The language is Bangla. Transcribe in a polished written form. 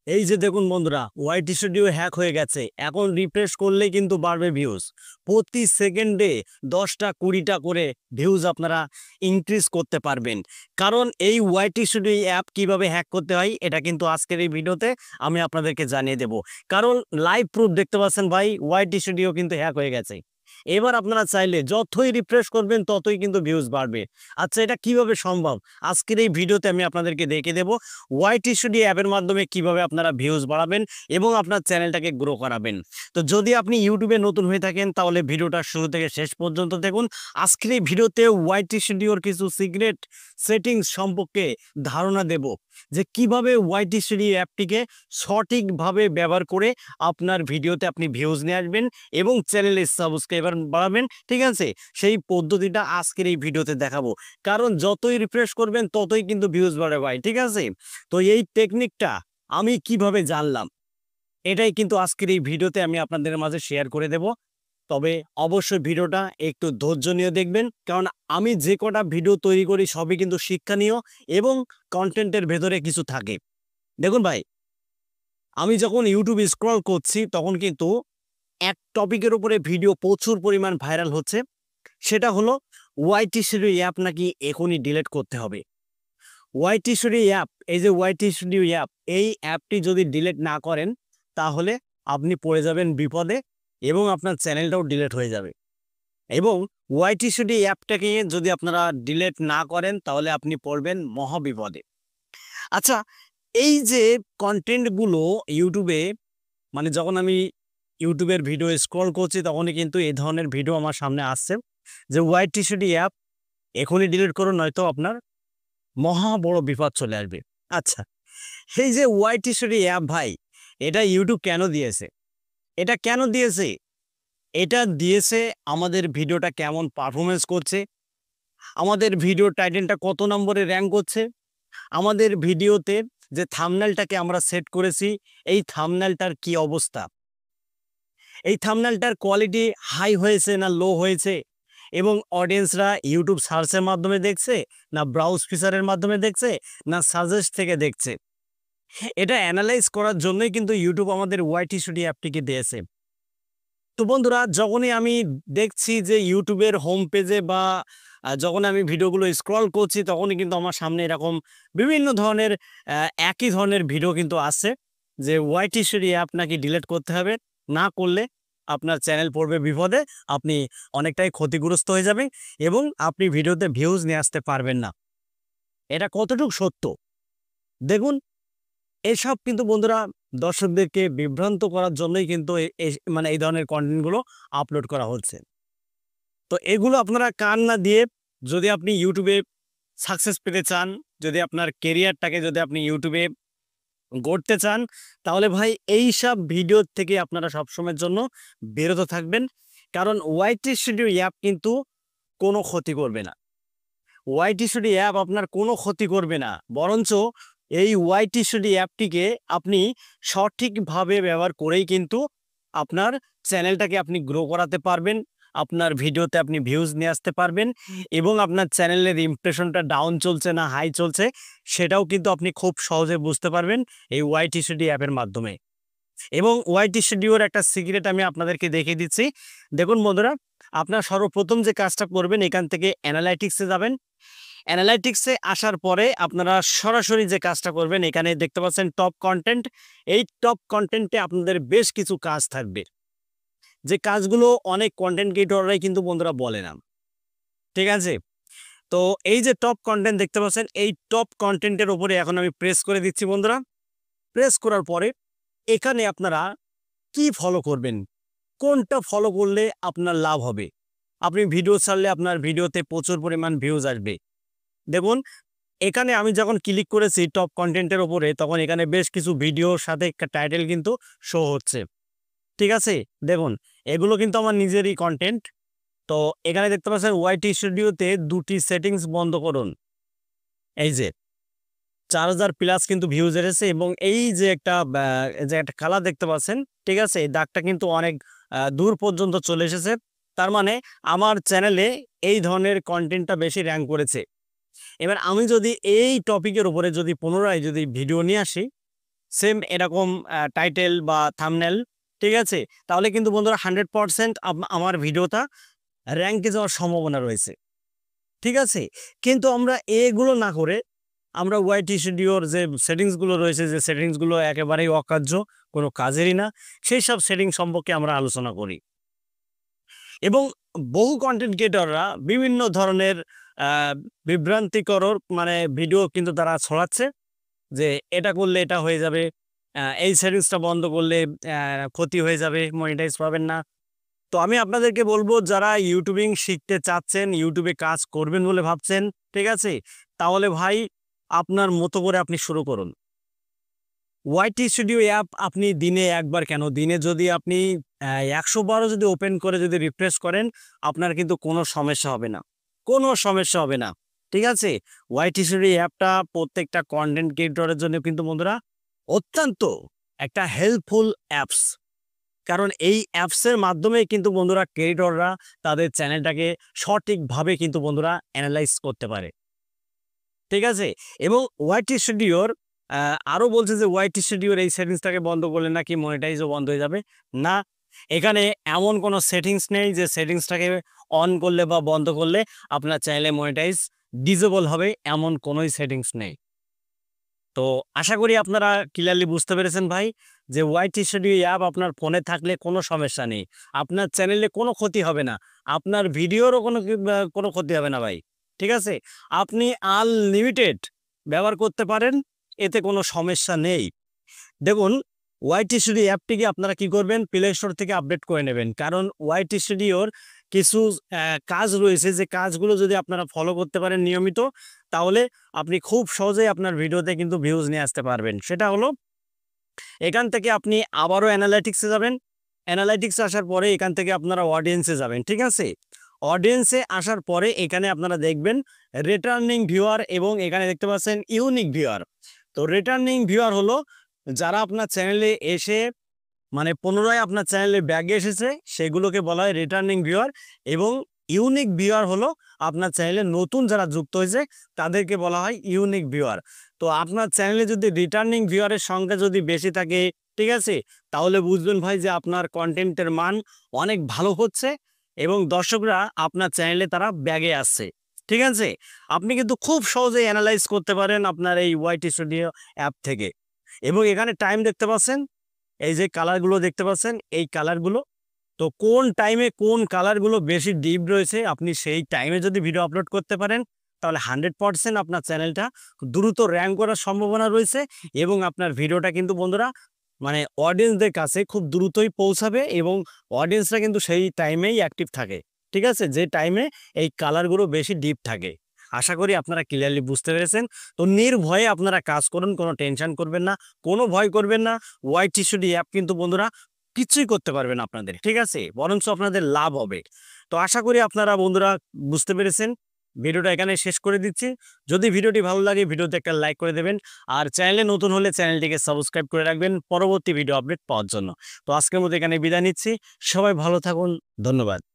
এই যে দেখুন বন্ধুরা, ওয়াইটি স্টুডিও হ্যাক হয়ে গেছে। এখন রিফ্রেশ করলেই কিন্তু বাড়বে ভিউজ। প্রতি সেকেন্ডে 10টা 20টা করে ভিউজ আপনারা ইনক্রিজ করতে পারবেন। কারণ এই ওয়াইটি স্টুডিও অ্যাপ কিভাবে হ্যাক করতে হয় এটা কিন্তু আজকের এই ভিডিওতে আমি আপনাদেরকে জানিয়ে দেব। কারণ লাইভ প্রুফ দেখতে পাচ্ছেন ভাই, ওয়াইটি স্টুডিও কিন্তু হ্যাক হয়ে গেছে। এবার আপনারা চাইলে যতই রিফ্রেশ করবেন ততই কিন্তু ভিউজ বাড়বে। আচ্ছা, এটা কিভাবে সম্ভব? আজকের এই ভিডিওতে আমি আপনাদেরকে দেখে দেব ওয়াইটি স্টুডিও অ্যাপের মাধ্যমে কিভাবে আপনারা ভিউজ বাড়াবেন এবং আপনার চ্যানেলটাকে গ্রো করাবেন। তো যদি আপনি ইউটিউবে নতুন হয়ে থাকেন তাহলে ভিডিওটা শুরু থেকে শেষ পর্যন্ত দেখুন। আজকের এই ভিডিওতে ওয়াইটি স্টুডিওর কিছু সিক্রেট সেটিংস সম্পর্কে ধারণা দেব, যে কিভাবে ওয়াইটি স্টুডিও অ্যাপটিকে সঠিকভাবে ব্যবহার করে আপনার ভিডিওতে আপনি ভিউজ নিয়ে আসবেন এবং চ্যানেলে সাবস্ক্রাইবার বাড়াবেন। ঠিক আছে, সেই পদ্ধতিটা আজকের এই ভিডিওতে দেখাবো। কারণ যতই রিফ্রেশ করবেন ততই কিন্তু ভিউজ বাড়ে ভাই। ঠিক আছে, তো এই টেকনিকটা আমি কিভাবে জানলাম এটাই কিন্তু আজকের এই ভিডিওতে আমি আপনাদের মাঝে শেয়ার করে দেব। তবে অবশ্যই ভিডিওটা একটু ধৈর্য নিয়ে দেখবেন, কারণ আমি যে কটা ভিডিও তৈরি করি সবই কিন্তু শিক্ষণীয় এবং কন্টেন্টের ভেতরে কিছু থাকে। দেখুন ভাই, আমি যখন ইউটিউব স্ক্রল করছি তখন কিন্তু এক টপিকের উপরে ভিডিও প্রচুর পরিমাণ ভাইরাল হচ্ছে। সেটা হলো ওয়াইটি স্টুডিও অ্যাপ নাকি এখনই ডিলিট করতে হবে। ওয়াইটি স্টুডিও অ্যাপ, এই যে ওয়াইটি স্টুডিও অ্যাপ, এই অ্যাপটি যদি ডিলিট না করেন তাহলে আপনি পড়ে যাবেন বিপদে এবং আপনার চ্যানেলটাও ডিলিট হয়ে যাবে। এবং ওয়াইটি স্টুডিও অ্যাপটাকে যদি আপনারা ডিলিট না করেন তাহলে আপনি পড়বেন মহা বিপদে। আচ্ছা, এই যে কন্টেন্টগুলো ইউটিউবে, মানে যখন আমি ইউটিউবের ভিডিও স্ক্রল করছি তখনই কিন্তু এই ধরনের ভিডিও আমার সামনে আসছে, যে ওয়াইটি স্টুডিও অ্যাপ এখনই ডিলিট করুন নয়তো আপনার মহা বড় বিপদ চলে আসবে। আচ্ছা, এই যে ওয়াইটি স্টুডিও অ্যাপ ভাই, এটা ইউটিউব কেন দিয়েছে? এটা কেন দিয়েছে? এটা দিয়েছে আমাদের ভিডিওটা কেমন পারফরমেন্স করছে, আমাদের ভিডিও টাইটেলটা কত নম্বরে র্যাঙ্ক করছে, আমাদের ভিডিওতে যে থাম্বনেলটাকে আমরা সেট করেছি এই থাম্বনেলটার কি অবস্থা, এই থাম্বনেলটার কোয়ালিটি হাই হয়েছে না লো হয়েছে, এবং অডিয়েন্সরা ইউটিউব সার্চের মাধ্যমে দেখছে না ব্রাউজ ফিচারের মাধ্যমে দেখছে না সাজেস্ট থেকে দেখছে। এটা অ্যানালাইজ করার জন্যই কিন্তু ইউটিউব আমাদের ওয়াইটি স্টুডিও অ্যাপটিকে দিয়েছে। তো বন্ধুরা, যখনই আমি দেখছি যে ইউটিউবের হোম পেজে বা যখন আমি ভিডিওগুলো স্ক্রল করছি তখনই কিন্তু আমার সামনে এরকম বিভিন্ন ধরনের একই ধরনের ভিডিও কিন্তু আসছে, যে ওয়াইটি স্টুডিও অ্যাপ নাকি ডিলিট করতে হবে, না করলে আপনার চ্যানেল পড়বে বিপদে, আপনি অনেকটাই ক্ষতিগ্রস্ত হয়ে যাবেন এবং আপনি ভিডিওতে ভিউজ নিয়ে আসতে পারবেন না। এটা কতটুকু সত্য দেখুন। এসব কিন্তু বন্ধুরা দর্শকদেরকে বিভ্রান্ত করার জন্যই কিন্তু মানে এই ধরনের কন্টেন্টগুলো আপলোড করা হচ্ছে। তো এগুলো আপনারা কান না দিয়ে, যদি আপনি ইউটিউবে সাকসেস পেতে চান, যদি আপনার কেরিয়ারটাকে যদি আপনি ইউটিউবে গড়তে চান, তাহলে ভাই এই সব ভিডিও থেকে আপনারা সবসময়ের জন্য বিরত থাকবেন। কারণ ওয়াইটি স্টুডিও অ্যাপ কিন্তু কোনো ক্ষতি করবে না। ওয়াইটি স্টুডিও অ্যাপ আপনার কোনো ক্ষতি করবে না, বরঞ্চ এই ওয়াইটি স্টুডিও অ্যাপটিকে আপনি সঠিকভাবে ব্যবহার করেই কিন্তু আপনার চ্যানেলটাকে আপনি গ্রো করাতে পারবেন, আপনার ভিডিওতে আপনি ভিউজ নিয়ে আসতে পারবেন এবং আপনার চ্যানেলের ইমপ্রেশনটা ডাউন চলছে না হাই চলছে সেটাও কিন্তু আপনি খুব সহজে বুঝতে পারবেন এই ওয়াইটি স্টুডিও অ্যাপের মাধ্যমে। এবং ওয়াইটি স্টুডিওর একটা সিক্রেট আমি আপনাদেরকে দেখিয়ে দিচ্ছি। দেখুন বন্ধুরা, আপনার সর্বপ্রথম যে কাজটা করবেন, এখান থেকে অ্যানালাইটিক্সে যাবেন। অ্যানালাইটিক্সে আসার পরে আপনারা সরাসরি যে কাজটা করবেন, এখানে দেখতে পাচ্ছেন টপ কন্টেন্ট। এই টপ কন্টেন্টে আপনাদের বেশ কিছু কাজ থাকবে, যে কাজগুলো অনেক কন্টেন্ট ক্রিয়েটররাই কিন্তু বন্ধুরা বলে না। ঠিক আছে, তো এই যে টপ কন্টেন্ট দেখতে পাচ্ছেন, এই টপ কন্টেন্টের উপরে এখন আমি প্রেস করে দিচ্ছি বন্ধুরা। প্রেস করার পরে এখানে আপনারা কি ফলো করবেন, কোনটা ফলো করলে আপনার লাভ হবে। আপনি ভিডিও ছাড়লে আপনার ভিডিওতে প্রচুর পরিমাণ ভিউজ আসবে। দেখুন, এখানে আমি যখন ক্লিক করেছি টপ কন্টেন্টের উপরে, তখন এখানে বেশ কিছু ভিডিওর সাথে একটা টাইটেল কিন্তু শো হচ্ছে। ঠিক আছে, দেখুন এগুলো কিন্তু আমার নিজেরই কন্টেন্ট। তো এখানে দেখতে পাচ্ছেন ওয়াইটি স্টুডিওতে 2টি সেটিংস বন্ধ করুন। এই যে 4000+ কিন্তু ভিউজ এসেছে এবং এই যে একটা কালার দেখতে পাচ্ছেন, ঠিক আছে, এই দাগটা কিন্তু অনেক দূর পর্যন্ত চলে এসেছে। তার মানে আমার চ্যানেলে এই ধরনের কন্টেন্টটা বেশি র্যাঙ্ক করেছে। এবার আমি যদি এই টপিকের উপরে যদি পুনরায় যদি ভিডিও নিয়ে আসি, সেম এরকম টাইটেল বা থাম্বনেল, ঠিক আছে? তাহলে কিন্তু বন্ধুরা 100% আমার ভিডিওটা র্যাঙ্কে যাওয়ার সম্ভাবনা রয়েছে, ঠিক আছে? কিন্তু আমরা এগুলো না করে আমরা ওয়াইটি স্টুডিওর যে সেটিংসগুলো রয়েছে, যে সেটিংসগুলো একেবারেই অকার্য, কোনো কাজেরই না, সেই সব সেটিং সম্পর্কে আমরা আলোচনা করি। এবং বহু কন্টেন্ট ক্রিয়েটররা বিভিন্ন ধরনের বিভ্রান্তিকর মানে ভিডিও কিন্তু তারা ছড়াচ্ছে যে এটা করলে এটা হয়ে যাবে, এই সেটিংসটা বন্ধ করলে ক্ষতি হয়ে যাবে, মনিটাইজ পাবেন না। তো আমি আপনাদেরকে বলবো, যারা ইউটিউবিং শিখতে চাচ্ছেন, ইউটিউবে কাজ করবেন বলে ভাবছেন, ঠিক আছে? তাহলে ভাই আপনার মতো করে আপনি শুরু করুন। ওয়াইটি স্টুডিও অ্যাপ আপনি দিনে একবার কেন, দিনে যদি আপনি ১০০ বারও যদি ওপেন করে যদি রিফ্রেশ করেন, আপনার কিন্তু কোনো সমস্যা হবে না, কোনো সমস্যা হবে না, ঠিক আছে? ওয়াইটি স্টুডিও অ্যাপটা প্রত্যেকটা কন্টেন্ট ক্রিয়েটরের জন্য কিন্তু বন্ধুরা অত্যন্ত একটা হেল্পফুল অ্যাপস। কারণ এই অ্যাপসের মাধ্যমেই কিন্তু বন্ধুরা ক্রিয়েটররা তাদের চ্যানেলটাকে সঠিকভাবে কিন্তু বন্ধুরা অ্যানালাইজ করতে পারে, ঠিক আছে? এবং ওয়াইটি স্টুডিওর আরও বলছে যে ওয়াইটি স্টুডিওর এই সেটিংসটাকে বন্ধ করলে নাকি মনিটাইজও বন্ধ হয়ে যাবে। না, এখানে এমন কোনো সেটিংস নেই যে সেটিংসটাকে অন করলে বা বন্ধ করলে আপনার চ্যানেলে মনিটাইজ ডিসেবল হবে, এমন কোনোই সেটিংস নেই। তো আশা করি আপনারা ক্লিয়ারলি বুঝতে পেরেছেন ভাই, যে ওয়াইটি স্টুডিও অ্যাপ আপনার ফোনে থাকলে কোনো সমস্যা নেই। আপনার চ্যানেলে কোনো ক্ষতি হবে না। আপনার ভিডিওরও কোনো ক্ষতি হবে না ভাই। ঠিক আছে? আপনি আনলিমিটেড ব্যবহার করতে পারেন। এতে কোনো সমস্যা নেই। দেখুন, ওয়াইটি স্টুডিও অ্যাপটিকে আপনারা কি করবেন? প্লে স্টোর থেকে আপডেট করে নেবেন। কারণ ওয়াইটি স্টুডিওর কিছু কাজ রয়েছে, যে কাজগুলো যদি আপনারা ফলো করতে পারেন নিয়মিত, তাহলে আপনি খুব সহজেই আপনার ভিডিওতে কিন্তু ভিউজ নিয়ে আসতে পারবেন। সেটা হলো, এখান থেকে আপনি আবারও অ্যানালাইটিক্সে যাবেন। অ্যানালাইটিক্সে আসার পরে এখান থেকে আপনারা অডিয়েন্সে যাবেন, ঠিক আছে? অডিয়েন্সে আসার পরে এখানে আপনারা দেখবেন রিটার্নিং ভিউয়ার, এবং এখানে দেখতে পাচ্ছেন ইউনিক ভিউয়ার। তো রিটার্নিং ভিউয়ার হলো যারা আপনার চ্যানেলে এসে মানে পুনরায় আপনার চ্যানেলে ব্যাগে এসেছে, সেগুলোকে বলা হয় রিটার্নিং ভিউয়ার। এবং ইউনিক ভিউয়ার হলো আপনার চ্যানেলে নতুন যারা যুক্ত হয়েছে, তাদেরকে বলা হয় ইউনিক ভিউয়ার। তো আপনার চ্যানেলে যদি রিটার্নিং ভিউয়ারের সংখ্যা যদি বেশি থাকে, ঠিক আছে, তাহলে বুঝবেন ভাই যে আপনার কন্টেন্টের মান অনেক ভালো হচ্ছে এবং দর্শকরা আপনার চ্যানেলে তারা ব্যাগে আসছে, ঠিক আছে? আপনি কিন্তু খুব সহজেই অ্যানালাইজ করতে পারেন আপনার এই ওয়াইটি স্টুডিও অ্যাপ থেকে। এবং এখানে টাইম দেখতে পাচ্ছেন, এই যে কালারগুলো দেখতে পাচ্ছেন, এই কালারগুলো, তো কোন টাইমে কোন কালারগুলো বেশি ডিপ রয়েছে, আপনি সেই টাইমে যদি ভিডিও আপলোড করতে পারেন, তাহলে 100% আপনার চ্যানেলটা দ্রুত র্যাঙ্ক করার সম্ভাবনা রয়েছে। এবং আপনার ভিডিওটা কিন্তু বন্ধুরা মানে অডিয়েন্সদের কাছে খুব দ্রুতই পৌঁছাবে, এবং অডিয়েন্সরা কিন্তু সেই টাইমেই অ্যাক্টিভ থাকে, ঠিক আছে, যে টাইমে এই কালারগুলো বেশি ডিপ থাকে। আশা করি আপনারা ক্লিয়ারলি বুঝতে পেরেছেন। তো নির্ভয়ে আপনারা কাজ করুন, কোনো টেনশন করবেন না, কোনো ভয় করবেন না। ওয়াইটি স্টুডিও অ্যাপ কিন্তু বন্ধুরা কিছুই করতে পারবেন আপনাদের, ঠিক আছে? বরঞ্চ আপনাদের লাভ হবে। তো আশা করি আপনারা বন্ধুরা বুঝতে পেরেছেন। ভিডিওটা এখানে শেষ করে দিচ্ছি। যদি ভিডিওটি ভালো লাগে, ভিডিওতে একটা লাইক করে দেবেন। আর চ্যানেলে নতুন হলে চ্যানেলটিকে সাবস্ক্রাইব করে রাখবেন পরবর্তী ভিডিও আপডেট পাওয়ার জন্য। তো আজকের মতো এখানে বিদায় নিচ্ছি। সবাই ভালো থাকুন। ধন্যবাদ।